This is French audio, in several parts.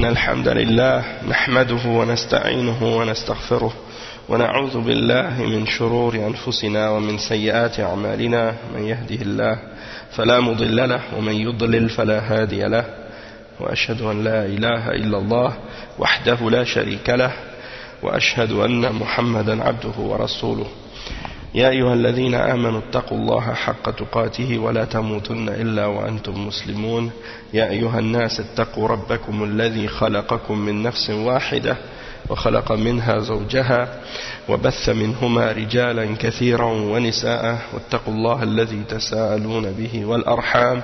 إن الحمد لله نحمده ونستعينه ونستغفره ونعوذ بالله من شرور أنفسنا ومن سيئات أعمالنا من يهده الله فلا مضل له ومن يضلل فلا هادي له وأشهد أن لا إله إلا الله وحده لا شريك له وأشهد أن محمدا عبده ورسوله يا أيها الذين آمنوا اتقوا الله حق تقاته ولا تموتن إلا وأنتم مسلمون يا أيها الناس اتقوا ربكم الذي خلقكم من نفس واحدة وخلق منها زوجها وبث منهما رجالا كثيرا ونساء واتقوا الله الذي تساءلون به والأرحام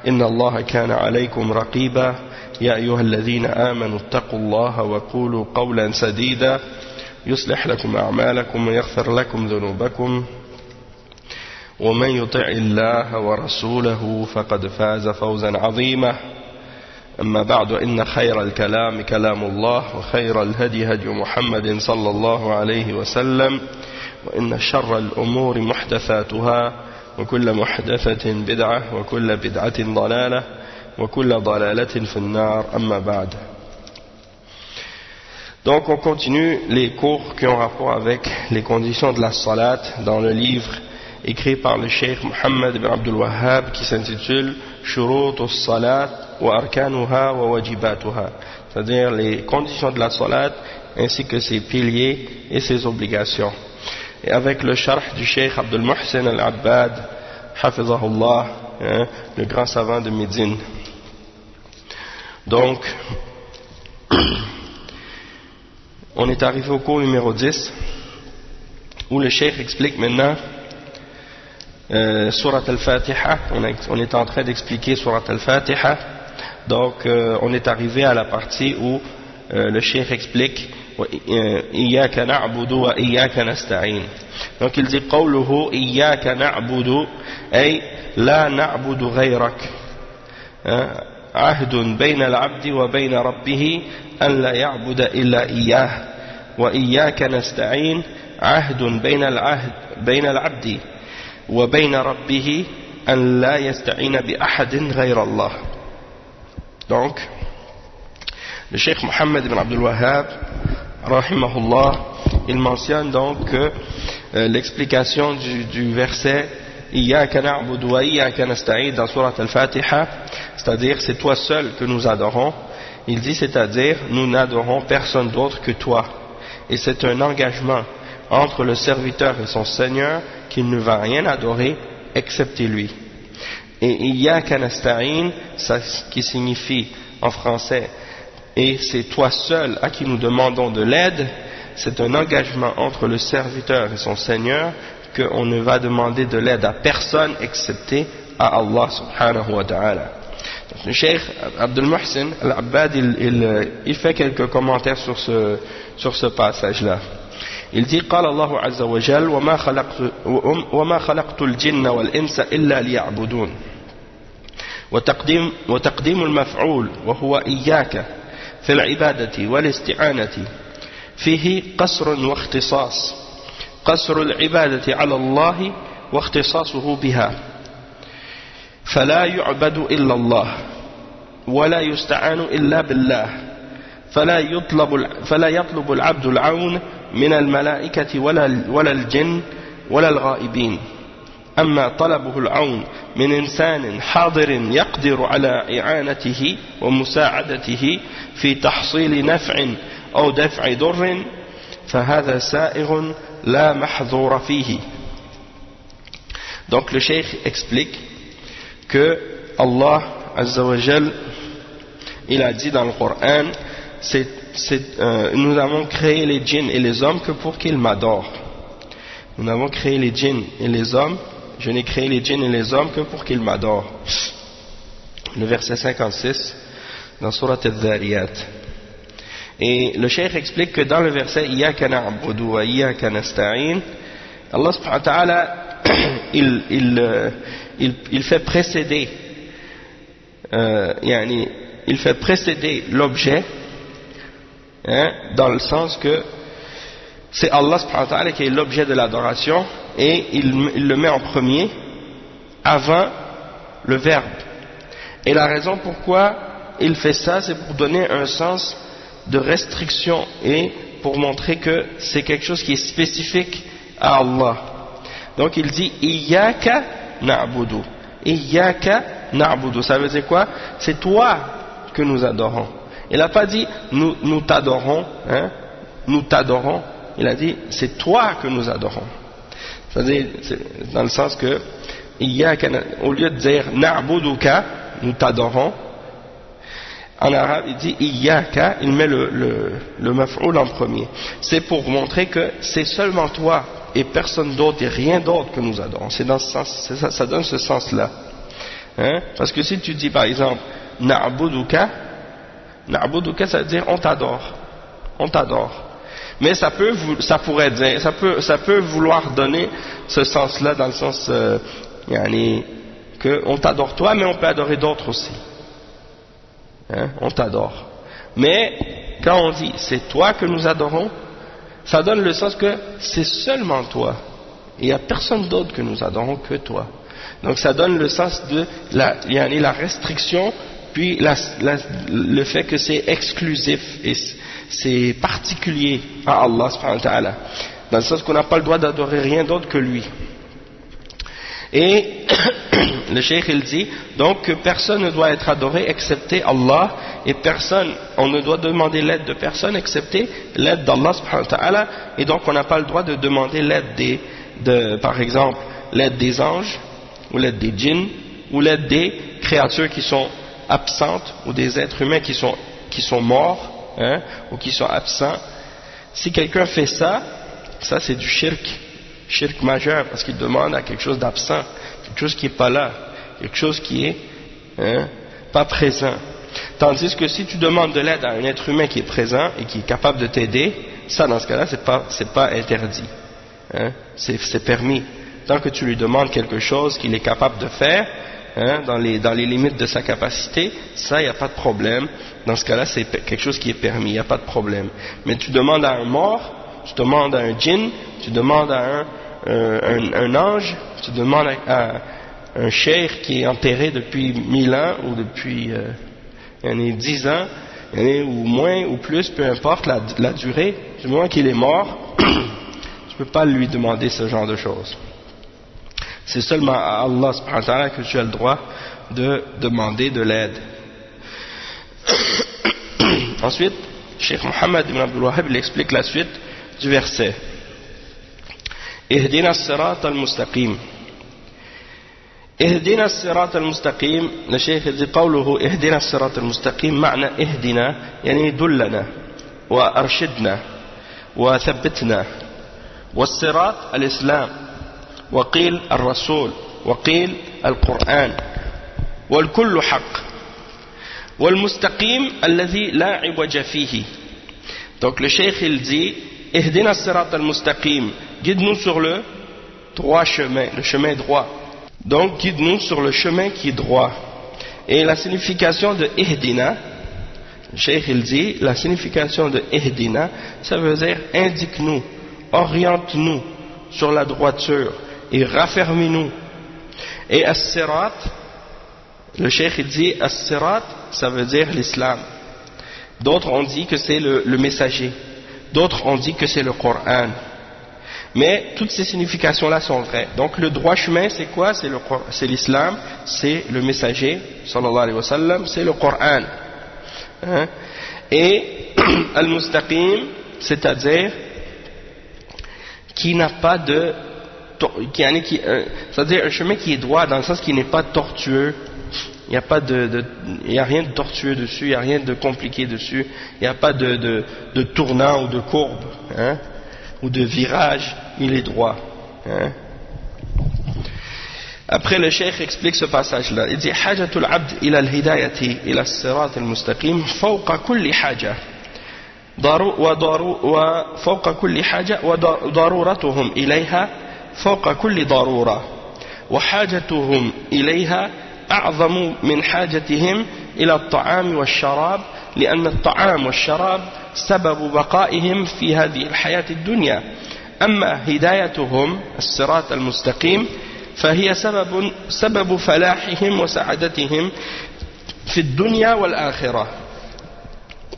إن الله كان عليكم رقيبا يا أيها الذين آمنوا اتقوا الله وقولوا قولا سديدا يصلح لكم أعمالكم ويغفر لكم ذنوبكم ومن يطع الله ورسوله فقد فاز فوزا عظيما أما بعد إن خير الكلام كلام الله وخير الهدي هدي محمد صلى الله عليه وسلم وإن شر الأمور محدثاتها وكل محدثة بدعة وكل بدعة ضلالة وكل ضلالة في النار أما بعد. Donc on continue les cours qui ont rapport avec les conditions de la salat dans le livre écrit par le cheikh Mohammed ibn Abdul Wahhab qui s'intitule Shurut as-salat wa arkanuha wa wajibatuha, c'est-à-dire les conditions de la salat ainsi que ses piliers et ses obligations, et avec le sharh du cheikh Abdul Muhsin al-Abbad hafizahullah, le grand savant de Médine. Donc on est arrivé au cours numéro 10 où le cheikh explique maintenant Surat al-Fatiha. On est en train d'expliquer Surat al-Fatiha. Donc on est arrivé à la partie où le cheikh explique Iyyaka na'budu wa iyyaka nasta'in. Donc il dit qawluhu Iyyaka na'budu ay la na'budu ghayrak, عهد بين العبد وبين ربه أن لا يعبد إلا إياه وإياك نستعين عهد بين العبد وبين ربه أن لا يستعين بأحد غير الله. Donc le cheikh Mohammed ibn Abdul Wahhab rahimahullah, il mentionne donc que l'explication du verset Iyyaka na'budu wa iyyaka nasta'in dans Surat al-Fatiha, c'est-à-dire c'est toi seul que nous adorons, il dit c'est-à-dire nous n'adorons personne d'autre que toi, et c'est un engagement entre le serviteur et son Seigneur qu'il ne va rien adorer excepté lui. Et Iyyaka nasta'in, ça qui signifie en français et c'est toi seul à qui nous demandons de l'aide, c'est un engagement entre le serviteur et son Seigneur qu'on ne va demander de l'aide à personne excepté à Allah subhanahu wa ta'ala. Le cheikh Abdul Muhsin al-Abbad il fait quelques commentaires sur ce passage-là. Il dit قال الله عز وجل وما خلقت الجن والإنس إلا ليعبدون وتقديم المفعول وهو إياك في العبادة والاستعانة فيه قصر واختصاص، قصر العبادة على الله واختصاصه بها، فلا يعبد إلا الله ولا يستعان إلا بالله، فلا يطلب العبد العون من الملائكة ولا الجن ولا الغائبين. أما طلبه العون من إنسان حاضر يقدر على إعانته ومساعدته في تحصيل نفع أو دفع ضر فهذا سائغ لا محظور فيه. Donc le cheikh explique que Allah Azza wa Jal, il a dit dans le Coran, nous avons créé les djinns et les hommes que pour qu'ils m'adorent. Nous avons créé les djinns et les hommes, je n'ai créé les djinns et les hommes que pour qu'ils m'adorent. Le verset 56 dans Surat al-Dhariyat. Et le cheikh explique que dans le verset Iyyaka na'budu wa iyyaka nasta'in, Allah subhanahu wa ta'ala il fait précéder il fait précéder l'objet, dans le sens que c'est Allah subhanahu wa ta'ala qui est l'objet de l'adoration et il le met en premier avant le verbe. Et la raison pourquoi il fait ça, c'est pour donner un sens de restriction et pour montrer que c'est quelque chose qui est spécifique à Allah. Donc il dit Iyyaka na'budu. Iyyaka na'budu. Ça veut dire quoi? C'est toi que nous adorons. Il n'a pas dit nous t'adorons, hein? Nous t'adorons. Il a dit c'est toi que nous adorons. C'est-à-dire, c'est dans le sens que Iyyaka, au lieu de dire na'buduka, nous t'adorons, en arabe il dit Iyyaka, il met le maf'oul en premier. C'est pour montrer que c'est seulement toi et personne d'autre et rien d'autre que nous adorons. C'est dans ce sens, ça donne ce sens-là. Hein? Parce que si tu dis par exemple na'buduka, ça veut dire on t'adore. On t'adore. Mais ça pourrait dire, ça peut vouloir donner ce sens-là dans le sens que on t'adore toi, mais on peut adorer d'autres aussi. Hein? On t'adore. Mais quand on dit c'est toi que nous adorons, ça donne le sens que c'est seulement toi. Il n'y a personne d'autre que nous adorons que toi. Donc ça donne le sens de la restriction, puis le fait que c'est exclusif et c'est particulier à Allah subhanahu wa ta'ala. Dans le sens qu'on n'a pas le droit d'adorer rien d'autre que lui. Et le cheikh il dit donc que personne ne doit être adoré excepté Allah, et on ne doit demander l'aide de personne excepté l'aide d'Allah subhanahu wa ta'ala, et donc on n'a pas le droit de demander l'aide par exemple l'aide des anges, ou l'aide des djinns, ou l'aide des créatures qui sont absentes, ou des êtres humains qui sont morts, hein, ou qui sont absents. Si quelqu'un fait ça c'est du shirk majeur, parce qu'il demande à quelque chose d'absent, quelque chose qui n'est pas là, quelque chose qui est pas présent. Tandis que si tu demandes de l'aide à un être humain qui est présent et qui est capable de t'aider, ça dans ce cas-là c'est pas interdit, hein, c'est permis. Tant que tu lui demandes quelque chose qu'il est capable de faire, hein, dans les limites de sa capacité, ça il n'y a pas de problème. Dans ce cas-là c'est quelque chose qui est permis, il n'y a pas de problème. Mais tu demandes à un mort, tu demandes à un djinn, tu demandes à un ange, tu demandes à un cheikh qui est enterré depuis 1000 ans ou depuis 10 ans, ou moins ou plus, peu importe la durée, du moment qu'il est mort, tu ne peux pas lui demander ce genre de choses. C'est seulement à Allah subhanahu wa ta'ala que tu as le droit de demander de l'aide. Ensuite, Cheikh Mohammed ibn Abdul Wahhab il explique la suite du verset. اهدنا الصراط المستقيم. اهدنا الصراط المستقيم. الشيخ يقول قوله اهدنا الصراط المستقيم معنى اهدنا يعني دلنا وارشدنا وثبتنا. والصراط الإسلام، وقيل الرسول، وقيل القرآن، والكل حق. والمستقيم الذي لا عوج فيه. Donc le cheikh il dit اهدنا الصراط المستقيم, guide-nous sur le droit chemin, le chemin droit. Donc guide-nous sur le chemin qui est droit. Et la signification de ihdina, le cheikh il dit, la signification de ihdina, ça veut dire indique-nous, oriente-nous sur la droiture et raffermis-nous. Et as-sirat, le cheikh il dit as-sirat, ça veut dire l'islam. D'autres ont dit que c'est le messager. D'autres ont dit que c'est le Coran. Mais toutes ces significations-là sont vraies. Donc le droit chemin, c'est quoi? C'est l'islam, c'est le messager, sallallahu alayhi wa sallam, c'est le Coran. Hein? Et al-mustaqim, c'est-à-dire qui n'a pas de... c'est-à-dire un chemin qui est droit dans le sens qui n'est pas tortueux. Il n'y a pas il n'y a rien de tortueux dessus, il n'y a rien de compliqué dessus, il n'y a pas de tournant ou de courbe, hein, ou de virage, il est droit. Hein. Après le cheikh explique ce passage-là, il dit حاجة العبد إلى الهداية إلى الصراط المستقيم فوق كل حاجة وفوق كل حاجة وضرورتهم إليها فوق كل ضرورة وحاجتهم إليها أعظم من حاجتهم إلى الطعام والشراب لأن الطعام والشراب سبب بقائهم في هذه الحياة الدنيا. أما هدايتهم الصراط المستقيم فهي سبب فلاحهم وسعادتهم في الدنيا والآخرة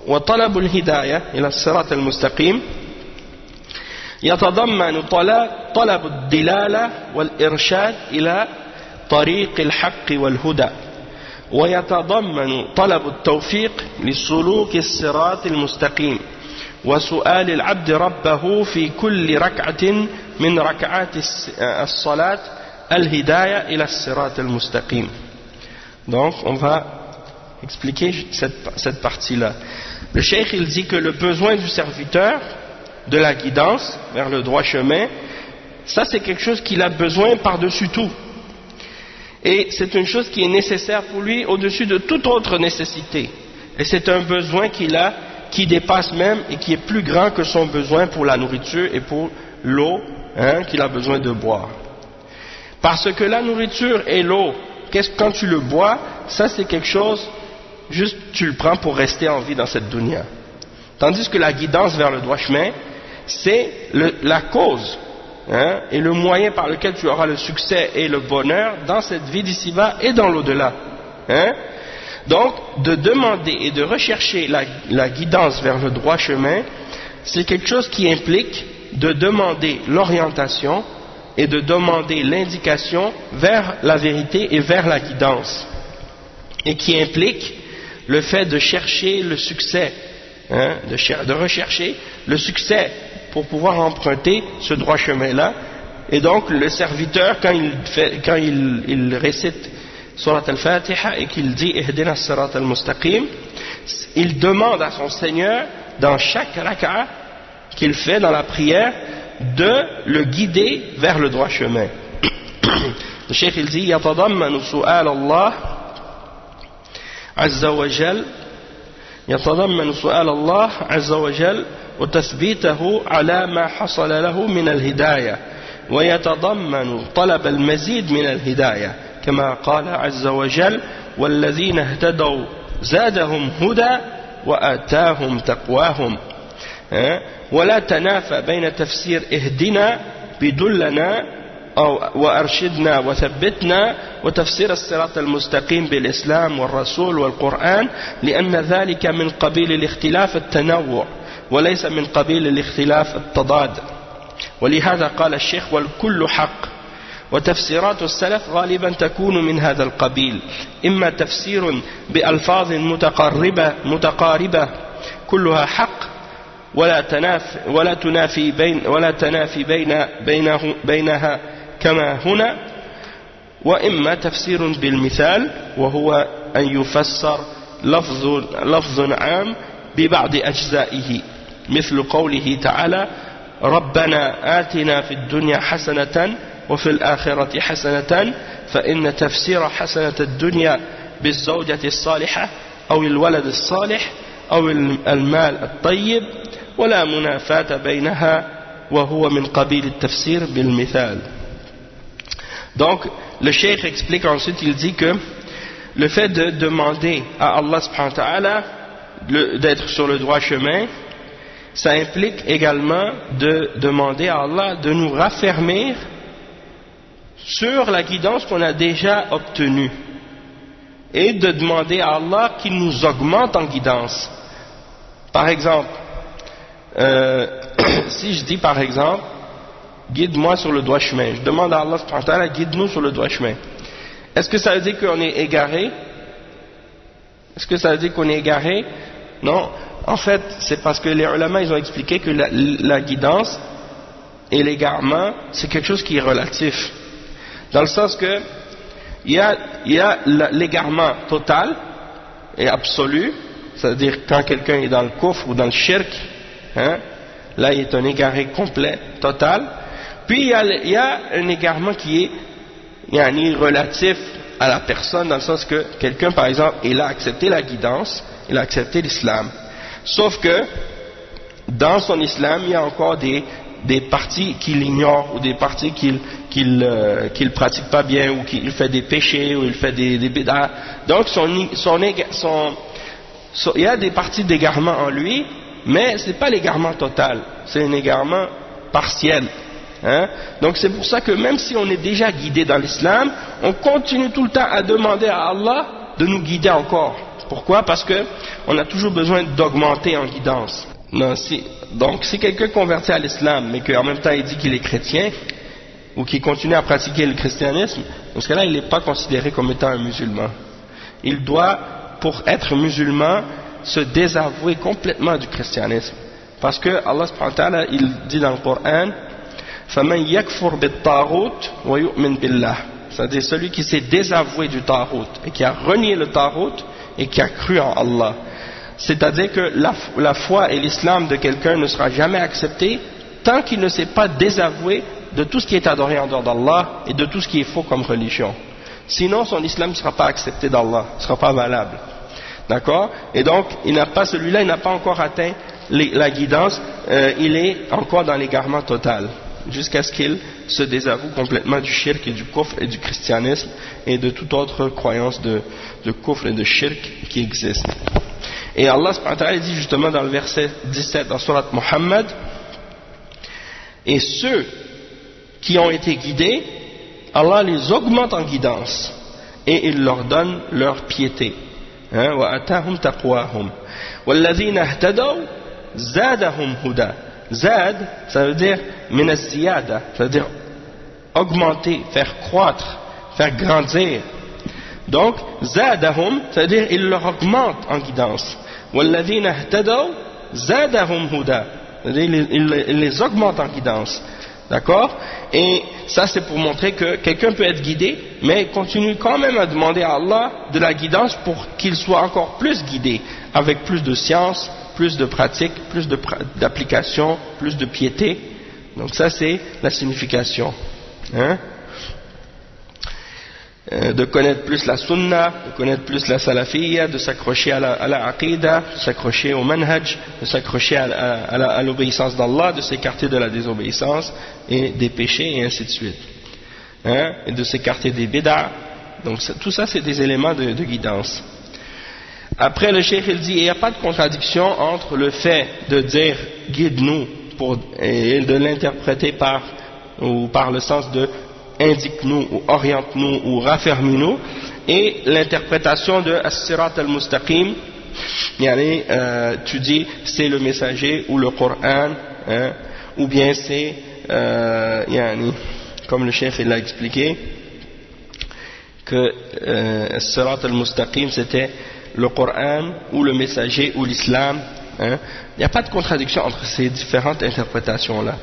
وطلب الهداية إلى الصراط المستقيم يتضمن طلب الدلالة والإرشاد إلى طريق الحق والهدى ويتضمن طلب التوفيق لسلوك الصراط المستقيم وسؤال العبد ربه في كل ركعة من ركعات الصلاة الهداية إلى الصراط المستقيم. Donc on va expliquer cette partie-là. Le cheikh il dit que le besoin du serviteur de la guidance vers le droit chemin, ça c'est quelque chose qu'il a besoin par-dessus tout. Et c'est une chose qui est nécessaire pour lui au-dessus de toute autre nécessité. Et c'est un besoin qu'il a qui dépasse même et qui est plus grand que son besoin pour la nourriture et pour l'eau qu'il a besoin de boire. Parce que la nourriture et l'eau, quand tu le bois, ça c'est quelque chose, juste tu le prends pour rester en vie dans cette dunya. Tandis que la guidance vers le droit chemin, c'est la cause et le moyen par lequel tu auras le succès et le bonheur dans cette vie d'ici-bas et dans l'au-delà. Donc, de demander et de rechercher la guidance vers le droit chemin, c'est quelque chose qui implique de demander l'orientation et de demander l'indication vers la vérité et vers la guidance, et qui implique le fait de chercher le succès, de rechercher le succès pour pouvoir emprunter ce droit chemin-là. Et donc le serviteur, quand il récite Surat al-Fatiha et qu'il dit Ihdina as-sirat al-mustaqim, il demande à son Seigneur dans chaque raka'a qu'il fait dans la prière de le guider vers le droit chemin. Le cheikh il dit يتضمن سؤال الله عز وجل يتضمن سؤال الله عز وجل وتثبيته على ما حصل له من الهداية ويتضمن طلب المزيد من الهداية كما قال عز وجل والذين اهتدوا زادهم هدى وآتاهم تقواهم ولا تنافى بين تفسير اهدنا بدلنا وأرشدنا وثبتنا وتفسير الصراط المستقيم بالإسلام والرسول والقرآن لأن ذلك من قبيل الاختلاف التنوع وليس من قبيل الاختلاف التضاد ولهذا قال الشيخ والكل حق وتفسيرات السلف غالبا تكون من هذا القبيل إما تفسير بألفاظ متقاربة كلها حق ولا تنافي بينها كما هنا وإما تفسير بالمثال وهو أن يفسر لفظ عام ببعض أجزائه مثل قوله تعالى ربنا آتنا في الدنيا حسنة وفي الآخرة حسنة فإن تفسير حسنة الدنيا بالزوجة الصالحة أو الولد الصالح أو المال الطيب ولا منافاة بينها وهو من قبيل التفسير بالمثال. Donc le cheikh explique ensuite, il dit que le fait de demander à Allah subhanahu wa ta'ala d'être sur le droit chemin, ça implique également de demander à Allah de nous raffermir sur la guidance qu'on a déjà obtenue et de demander à Allah qu'il nous augmente en guidance. Par exemple, si je dis par exemple guide-moi sur le droit chemin, je demande à Allah subhanahu wa ta'ala guide-nous sur le droit chemin, est-ce que ça veut dire qu'on est égaré? Est-ce que ça veut dire qu'on est égaré? Non, en fait c'est parce que les ulama ils ont expliqué que la guidance et l'égarement c'est quelque chose qui est relatif, dans le sens que il y a l'égarement total et absolu, c'est-à-dire quand quelqu'un est dans le kufr ou dans le shirk, là il est un égaré complet, total. Puis il y a un égarement qui est relatif à la personne, dans le sens que quelqu'un par exemple il a accepté la guidance, il a accepté l'islam, sauf que dans son islam il y a encore des parties qu'il ignore ou des parties qu'il pratique pas bien, ou qu'il fait des péchés, ou il fait des bid'ah. Donc il y a des parties d'égarement en lui, mais ce n'est pas l'égarement total, c'est un égarement partiel. Donc c'est pour ça que même si on est déjà guidé dans l'islam, on continue tout le temps à demander à Allah de nous guider encore. Pourquoi? Parce que on a toujours besoin d'augmenter en guidance. Non, donc si quelqu'un convertit à l'islam, mais qu'en même temps il dit qu'il est chrétien, ou qu'il continue à pratiquer le christianisme, dans ce cas-là il n'est pas considéré comme étant un musulman. Il doit, pour être musulman, se désavouer complètement du christianisme. Parce que Allah subhanahu wa ta'ala, il dit dans le Coran, فَمَنْ يَكْفُرْ بِالطَّاغُوتِ وَيُؤْمِنْ بِاللَّهِ, c'est-à-dire celui qui s'est désavoué du Tarout et qui a renié le Tarout et qui a cru en Allah. C'est-à-dire que la foi et l'islam de quelqu'un ne sera jamais accepté tant qu'il ne s'est pas désavoué de tout ce qui est adoré en dehors d'Allah et de tout ce qui est faux comme religion. Sinon son islam ne sera pas accepté d'Allah, ne sera pas valable. D'accord? Et donc celui-là il n'a pas encore atteint la guidance, il est encore dans l'égarement total, jusqu'à ce qu'il se désavoue complètement du shirk et du kufr et du christianisme et de toute autre croyance de kufr et de shirk qui existe. Et Allah subhanahu wa ta'ala dit justement dans le verset 17 dans Surat Muhammad, et ceux qui ont été guidés, Allah les augmente en guidance et il leur donne leur piété. وَأَتَاهُمْ تَقْوَاهُمْ وَالَّذِينَ اهْتَدَوْا زَادَهُمْ هُدًى. Zad, ça veut dire min az-ziyada, ça veut dire augmenter, faire croître, faire grandir. Donc zadahum, ça veut dire il leur augmente en guidance. وَالَّذِينَ اهْتَدَوْا زَادَهُمْ هُدًى, c'est-à-dire il les augmente en guidance. D'accord? Et ça c'est pour montrer que quelqu'un peut être guidé, mais continue quand même à demander à Allah de la guidance pour qu'il soit encore plus guidé, avec plus de science, plus de pratique, plus d'application, plus de piété. Donc ça c'est la signification. De connaître plus la sunna, de connaître plus la salafiyya, de s'accrocher à la aqidah, de s'accrocher au manhaj, de s'accrocher à l'obéissance d'Allah, de s'écarter de la désobéissance et des péchés et ainsi de suite. Et de s'écarter des bid'a. Donc tout ça c'est des éléments de guidance. Après le cheikh il dit, il n'y a pas de contradiction entre le fait de dire guide-nous et de l'interpréter par le sens de indique-nous ou oriente-nous ou raffermis-nous, et l'interprétation de as-sirat al-mustaqim, tu dis c'est le messager ou le Coran, ou bien c'est comme le chef l'a expliqué que as-sirat al-mustaqim c'était le Coran ou le messager ou l'islam. Il n'y a pas de contradiction entre ces différentes interprétations là.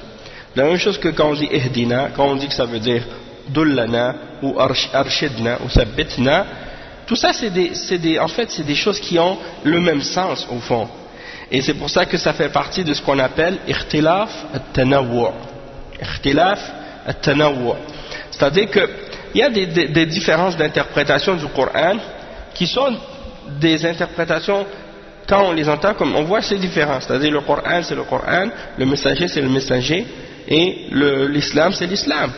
La même chose que quand on dit ihdina, quand on dit que ça veut dire dullana ou arshidna ou sabbitna, tout ça en fait c'est des choses qui ont le même sens au fond, et c'est pour ça que ça fait partie de ce qu'on appelle ikhtilaf at-tanawwu'. Ikhtilaf at-tanawwu', c'est-à-dire que il y a des différences d'interprétation du Coran qui sont des interprétations, quand on les entend, comme on voit c'est différent, c'est-à-dire le Coran c'est le Coran, le messager c'est le messager, et l'islam c'est l'islam.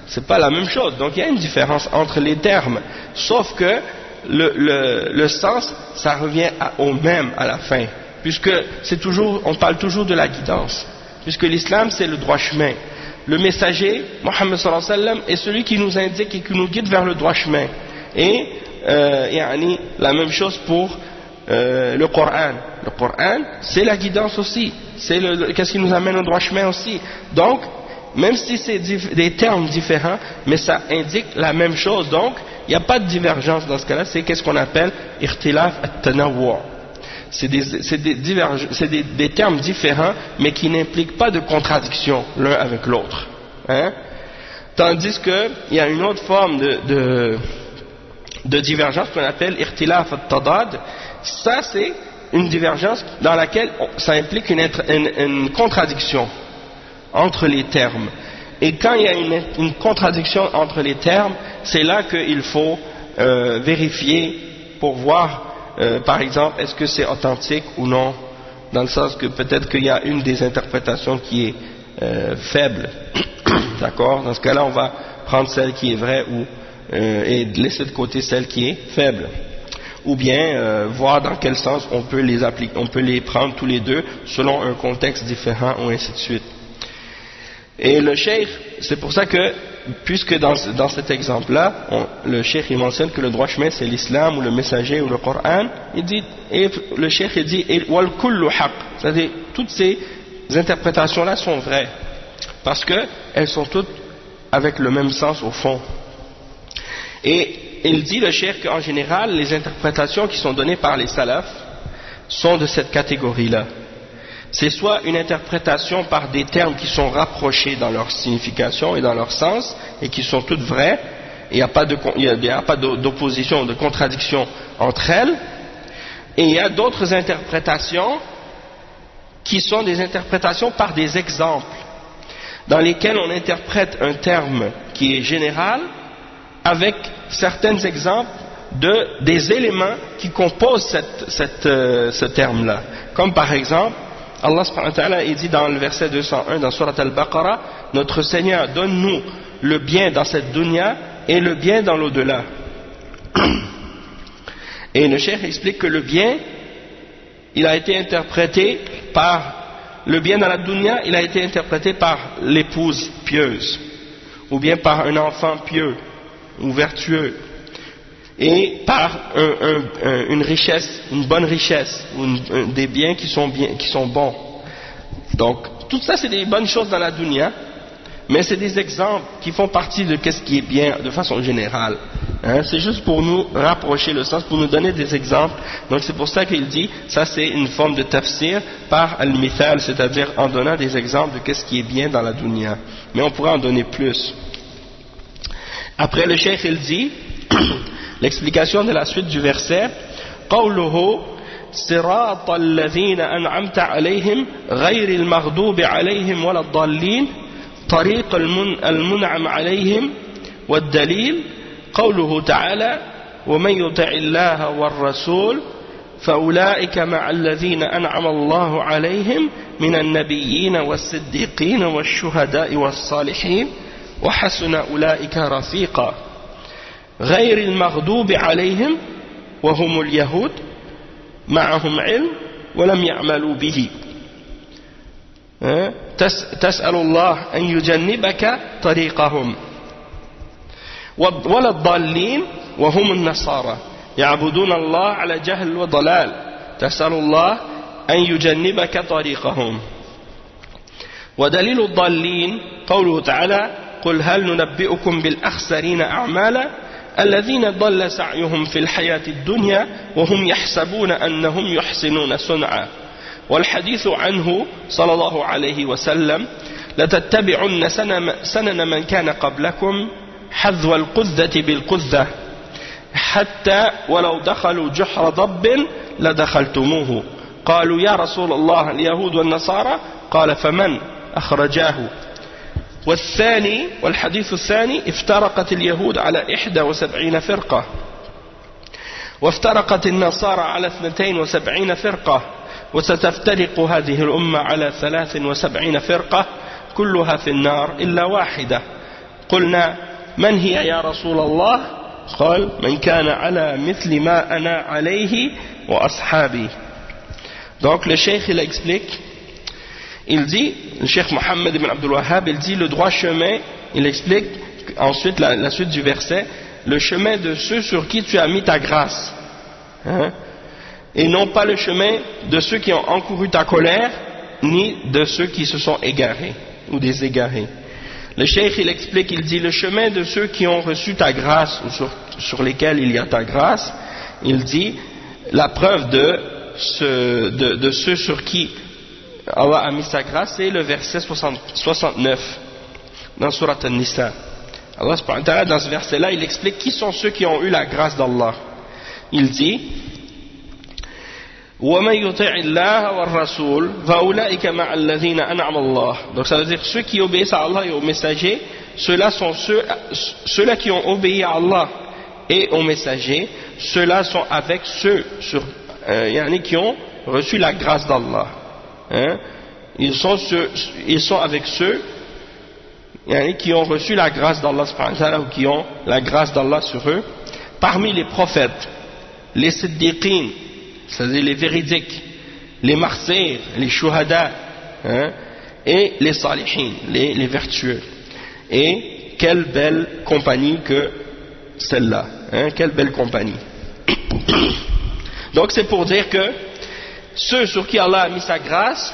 C'est pas la même chose. Donc il y a une différence entre les termes, sauf que le sens ça revient au même à la fin, puisque on parle toujours de la guidance, puisque l'islam c'est le droit chemin. Le messager Mohammed sallallahu alayhi wa sallam est celui qui nous indique et qui nous guide vers le droit chemin, et la même chose pour le Coran. Le Coran c'est la guidance aussi, c'est qu'est-ce qui nous amène au droit chemin aussi. Donc même si c'est des termes différents, mais ça indique la même chose, donc il n'y a pas de divergence dans ce cas-là. C'est qu'est-ce qu'on appelle ikhtilaf at-tanawwu'. C'est des termes différents, mais qui n'impliquent pas de contradiction l'un avec l'autre. Tandis qu'il y a une autre forme de divergence qu'on appelle ikhtilaf at-tadad. Ça c'est une divergence dans laquelle ça implique une contradiction entre les termes. Et quand il y a une contradiction entre les termes, c'est là qu'il faut vérifier pour voir, par exemple, est-ce que c'est authentique ou non, dans le sens que peut-être qu'il y a une des interprétations qui est faible. D'accord? Dans ce cas-là, on va prendre celle qui est vraie et laisser de côté celle qui est faible. Ou bien voir dans quel sens on peut les appliquer, on peut les prendre tous les deux selon un contexte différent ou ainsi de suite. Et le cheikh, c'est pour ça que puisque dans cet exemple-là, le cheikh il mentionne que le droit chemin c'est l'islam ou le messager ou le Coran, il dit, et le cheikh il dit wal kullu haqq, c'est-à-dire toutes ces interprétations-là sont vraies, parce que elles sont toutes avec le même sens au fond. Et il dit le cheikh qu'en général les interprétations qui sont données par les salafs sont de cette catégorie-là. C'est soit une interprétation par des termes qui sont rapprochés dans leur signification et dans leur sens, et qui sont toutes vraies, et il n'y a pas d'opposition, de contradiction entre elles, et il y a d'autres interprétations qui sont des interprétations par des exemples, dans lesquels on interprète un terme qui est général, avec certains exemples des éléments qui composent ce terme-là, comme par exemple, Allah subhanahu wa ta'ala dit dans le verset 201 dans Surat Al-Baqarah, notre Seigneur donne-nous le bien dans cette dunya et le bien dans l'au-delà. Et le cheikh explique que le bien, il a été interprété par le bien dans la dunya, il a été interprété par l'épouse pieuse, ou bien par un enfant pieux ou vertueux, et par une richesse, une bonne richesse, ou des biens qui sont bons. Donc, tout ça c'est des bonnes choses dans la dunya, mais c'est des exemples qui font partie de ce qui est bien de façon générale. Hein, c'est juste pour nous rapprocher le sens, pour nous donner des exemples. Donc c'est pour ça qu'il dit, ça c'est une forme de tafsir par al-mithal, c'est-à-dire en donnant des exemples de ce qui est bien dans la dunya. Mais on pourrait en donner plus. Après le cheikh il dit, l'explication de la suite du verset, قوله صراط الذين أنعمت عليهم غير المغضوب عليهم ولا الضالين طريق المنعم عليهم والدليل قوله تعالى ومن يطع الله والرسول فأولئك مع الذين أنعم الله عليهم من النبيين والصديقين والشهداء والصالحين وحسن أولئك رفيقا غير المغضوب عليهم وهم اليهود معهم علم ولم يعملوا به تسأل الله أن يجنبك طريقهم ولا الضالين وهم النصارى يعبدون الله على جهل وضلال تسأل الله أن يجنبك طريقهم ودليل الضالين قوله تعالى قل هل ننبئكم بالأخسرين أعمالا الذين ضل سعيهم في الحياة الدنيا وهم يحسبون أنهم يحسنون صنعا والحديث عنه صلى الله عليه وسلم لتتبعن سنن من كان قبلكم حذو القذة بالقذة حتى ولو دخلوا جحر ضب لدخلتموه قالوا يا رسول الله اليهود والنصارى قال فمن أخرجاه والحديث الثاني افترقت اليهود على 71 فرقة وافترقت النصارى على 72 فرقة وستفترق هذه الأمة على 73 فرقة كلها في النار إلا واحدة قلنا من هي يا رسول الله قال من كان على مثل ما أنا عليه وأصحابي. Donc le cheikh il explique, il dit, le cheikh Mohammed ibn Abdul Wahhab il dit le droit chemin, il explique ensuite la suite du verset, le chemin de ceux sur qui tu as mis ta grâce, hein, et non pas le chemin de ceux qui ont encouru ta colère ni de ceux qui se sont égarés ou des égarés. Le cheikh il explique, il dit le chemin de ceux qui ont reçu ta grâce ou sur lesquels il y a ta grâce, il dit la preuve de ceux sur qui Allah a mis sa grâce, c'est le verset 69 dans Surat An-Nisa. Allah subhanahu wa ta'ala dans ce verset là il explique qui sont ceux qui ont eu la grâce d'Allah. Il dit وَمَنْ يُطِعِ اللَّهَ وَالرَّسُولَ فَأُولَئِكَ مَعَ الَّذِينَ أَنْعَمَ اللَّهُ. Donc ça veut dire ceux qui obéissent à Allah et aux messagers, ceux-là sont ceux-là qui ont obéi à Allah et aux messagers, ceux-là sont avec ceux qui ont reçu la grâce d'Allah. Hein? Ils sont avec ceux qui ont reçu la grâce d'Allah subhanahu wa ta'ala, ou qui ont la grâce d'Allah sur eux, parmi les prophètes, les siddiqin, c'est-à-dire les véridiques, les martyrs, les shuhada, hein, et les salihin, les vertueux. Et quelle belle compagnie que celle-là, hein, quelle belle compagnie. Donc c'est pour dire que ceux sur qui Allah a mis sa grâce,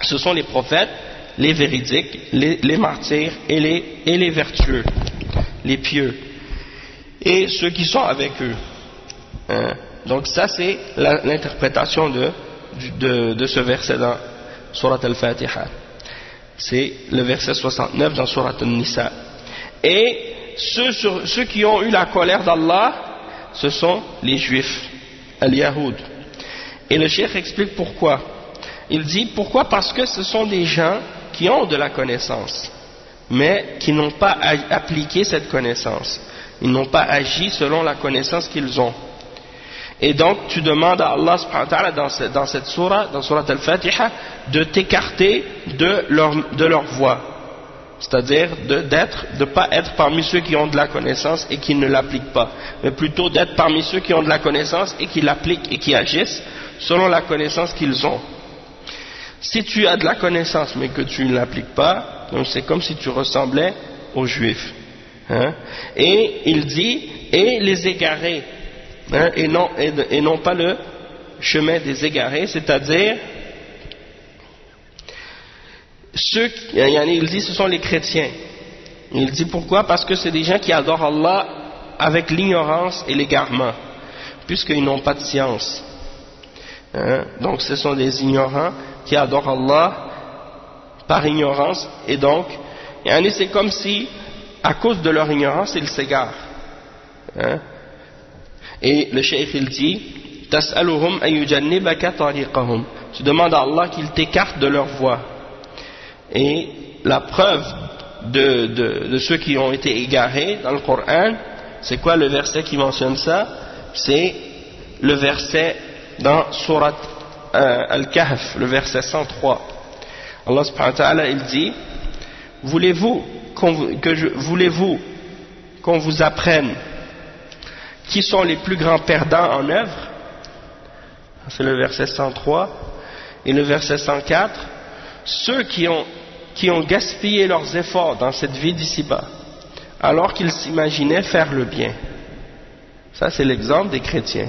ce sont les prophètes, les véridiques, les martyrs et les vertueux, les pieux, et ceux qui sont avec eux. Hein. Donc ça c'est l'interprétation de ce verset dans Surat Al-Fatiha. C'est le verset 69 dans Surat An-Nisa. Et ceux qui ont eu la colère d'Allah, ce sont les Juifs, al-Yahoud. Et le cheikh explique pourquoi. Il dit pourquoi? Parce que ce sont des gens qui ont de la connaissance, mais qui n'ont pas appliqué cette connaissance. Ils n'ont pas agi selon la connaissance qu'ils ont. Et donc tu demandes à Allah subhanahu wa ta'ala dans cette surah, dans Surat Al-Fatiha, de t'écarter de leur voie. C'est-à-dire de ne pas être parmi ceux qui ont de la connaissance et qui ne l'appliquent pas, mais plutôt d'être parmi ceux qui ont de la connaissance et qui l'appliquent et qui agissent selon la connaissance qu'ils ont. Si tu as de la connaissance mais que tu ne l'appliques pas, donc c'est comme si tu ressemblais aux Juifs. Hein? Et il dit, et les égarés, hein, et non pas le chemin des égarés, c'est-à-dire il dit ce sont les chrétiens. Il dit pourquoi? Parce que c'est des gens qui adorent Allah avec l'ignorance et l'égarement, puisqu'ils n'ont pas de science. Hein? Donc ce sont des ignorants qui adorent Allah par ignorance, et donc c'est comme si à cause de leur ignorance ils s'égarent. Hein? Et le cheikh il dit tas'aluhum an yujannibaka tariqahum, tu demandes à Allah qu'il t'écarte de leur voie. Et la preuve de ceux qui ont été égarés dans le Coran, c'est quoi le verset qui mentionne ça? C'est le verset dans Surat Al-Kahf, le verset 103. Allah subhanahu wa ta'ala il dit, voulez-vous qu'on vous apprenne qui sont les plus grands perdants en œuvre? C'est le verset 103. Et le verset 104, ceux qui ont gaspillé leurs efforts dans cette vie d'ici-bas, alors qu'ils s'imaginaient faire le bien. Ça c'est l'exemple des chrétiens.